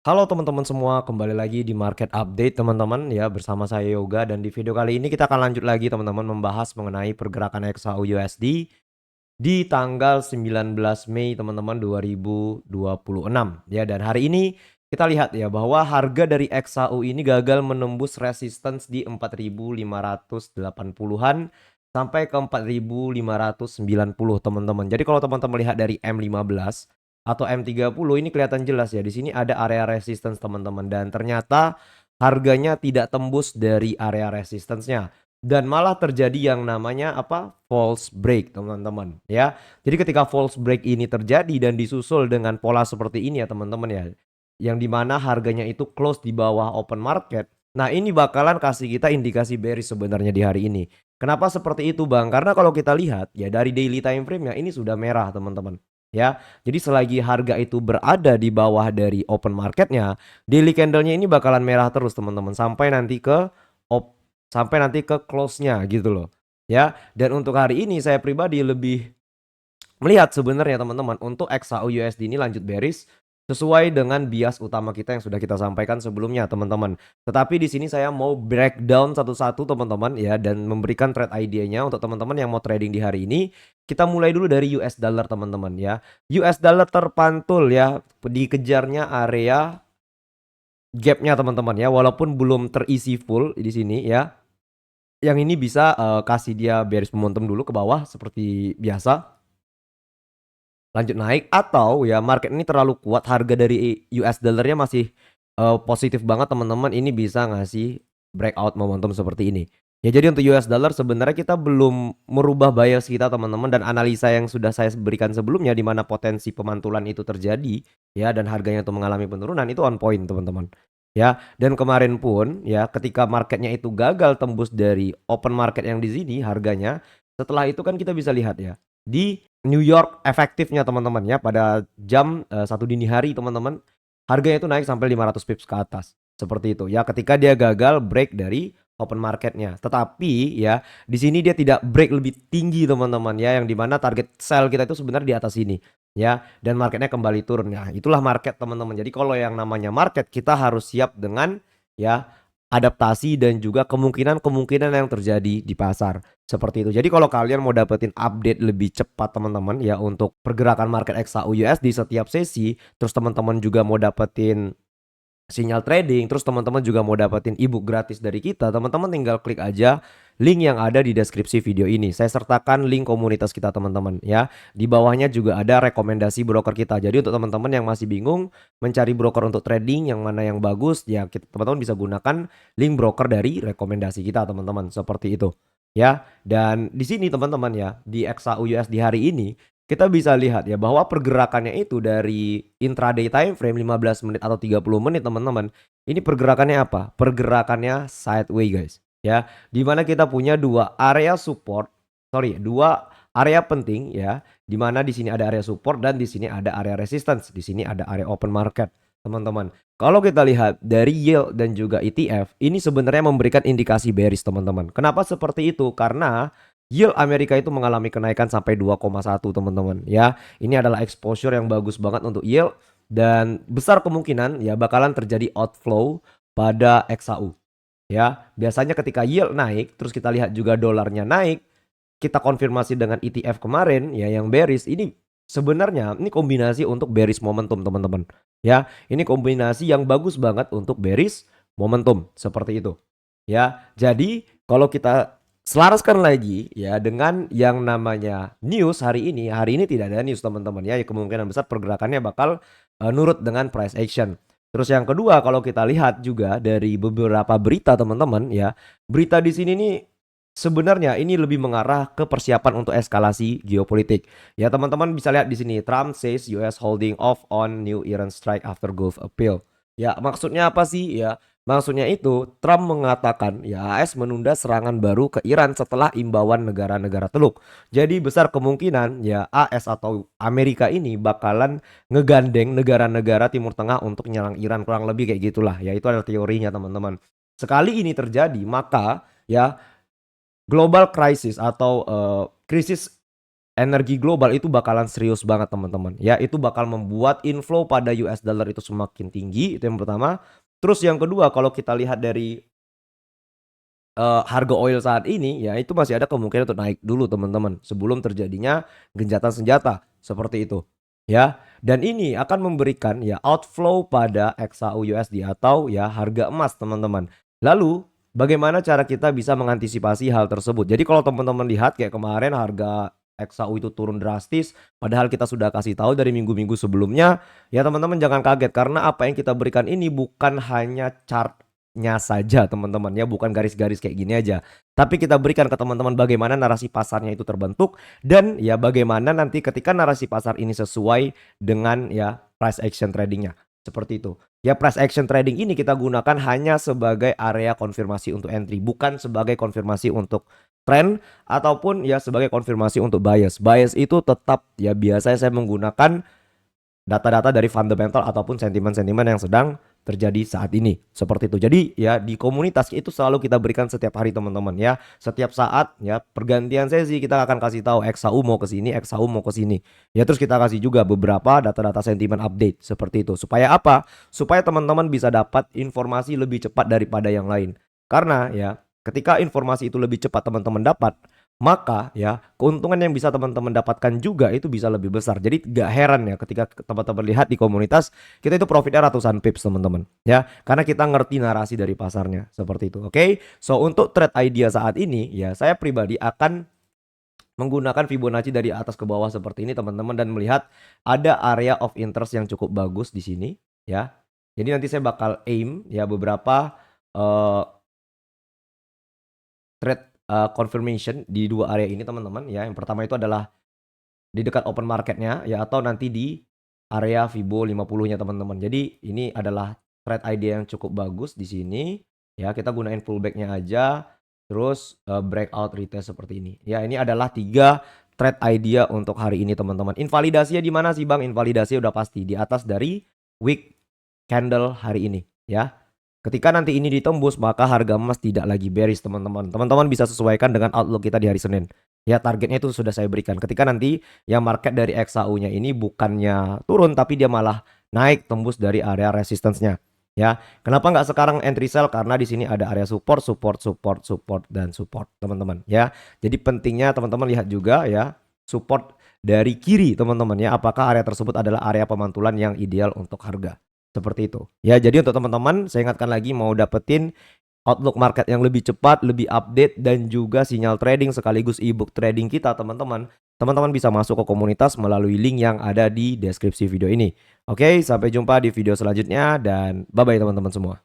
Halo teman-teman semua, kembali lagi di Market Update teman-teman ya bersama saya Yoga dan di video kali ini kita akan lanjut lagi teman-teman membahas mengenai pergerakan XAU USD di tanggal 19 Mei teman-teman 2026 ya, dan hari ini kita lihat ya bahwa harga dari XAU ini gagal menembus resistance di 4.580-an sampai ke 4.590 teman-teman. Jadi kalau teman-teman lihat dari M15 atau M30 ini kelihatan jelas ya, di sini ada area resistance teman-teman, dan ternyata harganya tidak tembus dari area resistance-nya dan malah terjadi yang namanya apa? False break teman-teman ya. Jadi ketika false break ini terjadi dan disusul dengan pola seperti ini ya teman-teman ya, yang dimana harganya itu close di bawah open market. Nah, ini bakalan kasih kita indikasi bearish sebenarnya di hari ini. Kenapa seperti itu, Bang? Karena kalau kita lihat ya dari daily time frame-nya ini sudah merah, teman-teman. Ya, jadi selagi harga itu berada di bawah dari open marketnya, daily candle-nya ini bakalan merah terus, teman-teman, sampai nanti ke close-nya gitu loh. Ya, dan untuk hari ini saya pribadi lebih melihat sebenarnya teman-teman untuk XAU USD ini lanjut bearish sesuai dengan bias utama kita yang sudah kita sampaikan sebelumnya teman-teman. Tetapi di sini saya mau breakdown satu-satu teman-teman ya, dan memberikan trade idea-nya untuk teman-teman yang mau trading di hari ini. Kita mulai dulu dari US dollar teman-teman ya. US dollar terpantul ya, dikejarnya area gap-nya teman-teman ya, walaupun belum terisi full di sini ya. Yang ini bisa kasih dia bearish momentum dulu ke bawah seperti biasa, lanjut naik, atau ya market ini terlalu kuat, harga dari US dollarnya masih positif banget teman-teman, ini bisa ngasih breakout momentum seperti ini. Ya jadi untuk US dollar sebenarnya kita belum merubah bias kita teman-teman, dan analisa yang sudah saya berikan sebelumnya di mana potensi pemantulan itu terjadi ya dan harganya itu mengalami penurunan itu on point teman-teman. Ya, dan kemarin pun ya ketika marketnya itu gagal tembus dari open market yang di sini harganya, setelah itu kan kita bisa lihat ya di New York efektifnya teman-teman ya pada jam 1 dini hari teman-teman, harganya itu naik sampai 500 pips ke atas. Seperti itu ya ketika dia gagal break dari open marketnya. Tetapi ya di sini dia tidak break lebih tinggi teman-teman ya, yang dimana target sell kita itu sebenarnya di atas ini ya, dan marketnya kembali turun ya. Itulah market teman-teman. Jadi kalau yang namanya market kita harus siap dengan ya adaptasi dan juga kemungkinan-kemungkinan yang terjadi di pasar. Seperti itu. Jadi kalau kalian mau dapetin update lebih cepat teman-teman ya untuk pergerakan market XAU USD setiap sesi, terus teman-teman juga mau dapetin sinyal trading, terus teman-teman juga mau dapetin ebook gratis dari kita, teman-teman tinggal klik aja link yang ada di deskripsi video ini. Saya sertakan link komunitas kita teman-teman ya. Di bawahnya juga ada rekomendasi broker kita. Jadi untuk teman-teman yang masih bingung mencari broker untuk trading yang mana yang bagus, ya teman-teman bisa gunakan link broker dari rekomendasi kita teman-teman. Seperti itu. Ya, dan di sini teman-teman ya, di XAU US di hari ini kita bisa lihat ya bahwa pergerakannya itu dari intraday time frame 15 menit atau 30 menit teman-teman. Ini pergerakannya apa? Pergerakannya sideways guys. Ya, di mana kita punya dua area support, sorry, dua area penting ya. Di mana di sini ada area support dan di sini ada area resistance. Di sini ada area open market, teman-teman. Kalau kita lihat dari yield dan juga ETF, ini sebenarnya memberikan indikasi bearish teman-teman. Kenapa seperti itu? Karena yield Amerika itu mengalami kenaikan sampai 2,1 teman-teman ya. Ini adalah exposure yang bagus banget untuk yield, dan besar kemungkinan ya bakalan terjadi outflow pada XAU ya. Biasanya ketika yield naik, terus kita lihat juga dolarnya naik, kita konfirmasi dengan ETF kemarin ya yang bearish, ini sebenarnya ini kombinasi untuk bearish momentum teman-teman ya. Ini kombinasi yang bagus banget untuk bearish momentum seperti itu ya. Jadi kalau kita selaraskan lagi ya dengan yang namanya news hari ini tidak ada news teman-teman ya, kemungkinan besar pergerakannya bakal nurut dengan price action. Terus yang kedua, kalau kita lihat juga dari beberapa berita teman-teman ya, berita di sini nih sebenarnya ini lebih mengarah ke persiapan untuk eskalasi geopolitik. Ya teman-teman bisa lihat di sini, Trump says US holding off on new Iran strike after Gulf appeal. Ya maksudnya apa sih ya? Maksudnya itu Trump mengatakan ya AS menunda serangan baru ke Iran setelah imbauan negara-negara Teluk. Jadi besar kemungkinan ya AS atau Amerika ini bakalan ngegandeng negara-negara Timur Tengah untuk nyerang Iran, kurang lebih kayak gitulah. Ya itu adalah teorinya teman-teman. Sekali ini terjadi maka ya global crisis atau krisis energi global itu bakalan serius banget teman-teman ya, itu bakal membuat inflow pada US dollar itu semakin tinggi, itu yang pertama. Terus yang kedua kalau kita lihat dari harga oil saat ini, ya itu masih ada kemungkinan untuk naik dulu teman-teman, sebelum terjadinya gencatan senjata, seperti itu, ya. Dan ini akan memberikan ya outflow pada XAU/USD atau ya harga emas teman-teman. Lalu, bagaimana cara kita bisa mengantisipasi hal tersebut? Jadi kalau teman-teman lihat kayak kemarin harga XAU itu turun drastis, padahal kita sudah kasih tahu dari minggu-minggu sebelumnya, ya teman-teman jangan kaget karena apa yang kita berikan ini bukan hanya chart-nya saja teman-teman ya, bukan garis-garis kayak gini aja. Tapi kita berikan ke teman-teman bagaimana narasi pasarnya itu terbentuk dan ya bagaimana nanti ketika narasi pasar ini sesuai dengan ya price action tradingnya. Seperti itu. Ya price action trading ini kita gunakan hanya sebagai area konfirmasi untuk entry, bukan sebagai konfirmasi untuk trend ataupun ya sebagai konfirmasi untuk bias. Bias itu tetap ya biasanya saya menggunakan data-data dari fundamental ataupun sentimen-sentimen yang sedang terjadi saat ini, seperti itu. Jadi ya di komunitas itu selalu kita berikan setiap hari teman-teman ya, setiap saat ya pergantian sesi kita akan kasih tahu XAU mau ke sini, XAU mau ke sini ya. Terus kita kasih juga beberapa data-data sentimen update seperti itu. Supaya apa? Supaya teman-teman bisa dapat informasi lebih cepat daripada yang lain. Karena ya ketika informasi itu lebih cepat teman-teman dapat, maka ya keuntungan yang bisa teman-teman dapatkan juga itu bisa lebih besar. Jadi gak heran ya ketika teman-teman lihat di komunitas kita itu profitnya ratusan pips teman-teman ya, karena kita ngerti narasi dari pasarnya seperti itu. Oke, so untuk trade idea saat ini ya saya pribadi akan menggunakan Fibonacci dari atas ke bawah seperti ini teman-teman, dan melihat ada area of interest yang cukup bagus di sini ya. Jadi nanti saya bakal aim ya beberapa trade confirmation di dua area ini teman-teman ya. Yang pertama itu adalah di dekat open marketnya ya, atau nanti di area Fibo 50-nya teman-teman. Jadi ini adalah trade idea yang cukup bagus di sini ya. Kita gunain pullback-nya aja, terus breakout retest seperti ini. Ya ini adalah 3 trade idea untuk hari ini teman-teman. Invalidasinya di mana sih Bang? Invalidasinya udah pasti di atas dari wick candle hari ini ya. Ketika nanti ini ditembus, maka harga emas tidak lagi bearish teman-teman. Teman-teman bisa sesuaikan dengan outlook kita di hari Senin. Ya targetnya itu sudah saya berikan. Ketika nanti yang market dari XAU-nya ini bukannya turun, tapi dia malah naik tembus dari area resistance-nya. Ya, kenapa nggak sekarang entry sell? Karena di sini ada area support, support, support, support, dan support teman-teman. Ya, jadi pentingnya teman-teman lihat juga ya support dari kiri teman-teman ya. Apakah area tersebut adalah area pemantulan yang ideal untuk harga? Seperti itu. Ya, jadi untuk teman-teman saya ingatkan lagi, mau dapetin outlook market yang lebih cepat, lebih update dan juga sinyal trading sekaligus ebook trading kita teman-teman. Teman-teman bisa masuk ke komunitas melalui link yang ada di deskripsi video ini. Oke, sampai jumpa di video selanjutnya dan bye-bye teman-teman semua.